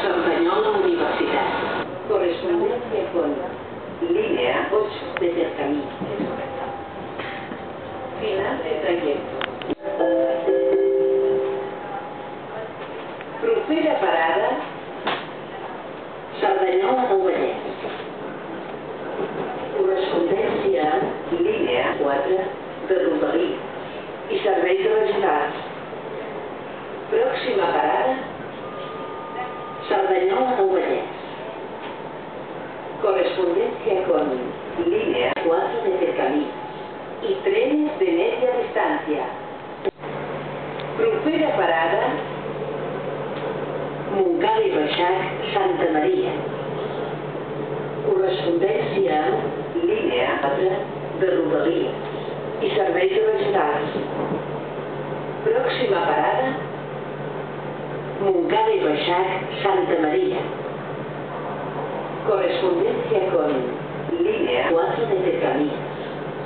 Cerdanyola Universitat. Correspondencia con línea 8 de Cercanías. Final de trayecto. Propera parada Cerdanyola del Vallès. Correspondència línia 4 de Rodalies i serveis regionals. Próxima parada Cerdanyola del Vallès. Correspondencia con línea 4 de Cercanías y trenes de media distancia. Propera parada Montcada i Reixac, Santa Maria. Correspondència línia 4 de Rodalies i serveis regionals. Próxima parada Montcada y Reixac, Santa María. Correspondencia con línea 4 de Cercanías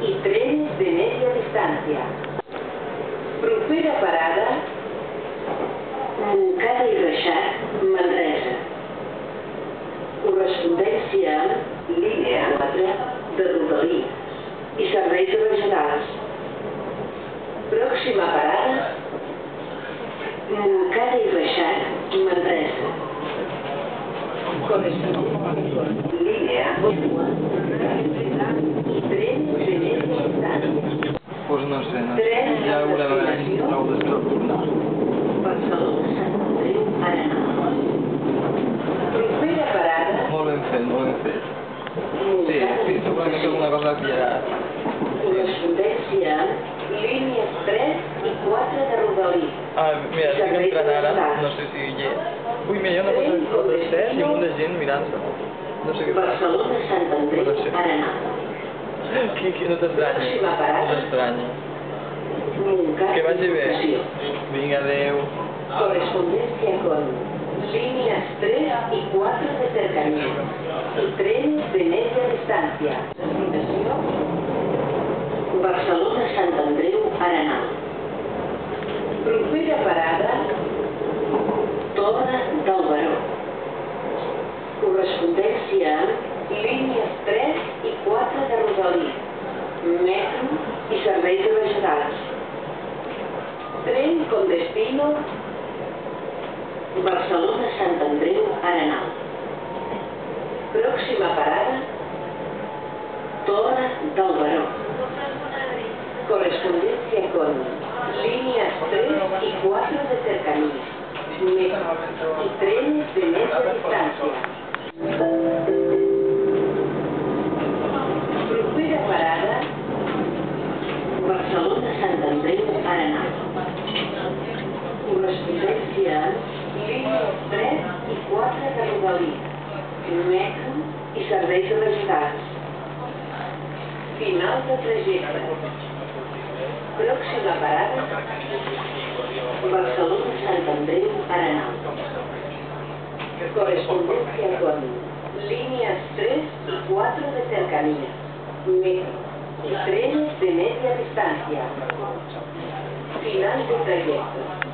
y trenes de media distancia. Propera parada Montcada i Reixac, Manresa. Correspondència línia 4 de Rodalies i serveis regionals. Próxima parada Montcada i Reixac, Manresa. Correspondencia con línea 4 y trenes de media distancia. Pues no sé, ja haurem prou d'estructurar. Barcelona, Sant Andreu, Arenal. Propera parada Molt ben fet, molt ben fet. Sí, segurament que alguna cosa que ja... correspondència línies 3 i 4 de Rodalies. Ah, mira, estic entrant ara, no sé si hi és. Ui, mira, hi ha una cosa de set i un munt de gent mirant-se. No sé què passa. Barcelona, Sant Andreu, Arenal. Que no t'estranyi, no t'estranyi. Que vagi bé. Vinga, adeu. Correspondencia con líneas 3 y 4 de Cercanías y trenes de media distancia. Destinació Barcelona, Sant Andreu, Arenal. Propera parada Torre del Baró. Correspondència línies 3 i 4 de Rodalies, metro i serveis regionals. Tren con destino Barcelona, Sant Andreu, Arenal. Próxima parada Torre del Baró. Correspondencia con líneas 3 y 4 de Cercanías, metro y trenes de media distancia. Propera parada Barcelona, Sant Andreu, Arenal. Correspondència línies 3 i 4 de Rodalies, metro i serveis regionals. Final de trajecte. Próxima parada Barcelona, Sant Andreu, Arenal. Correspondencia con líneas 3 y 4 de Cercanías, metro y trenes de media distancia. Final de trayecto.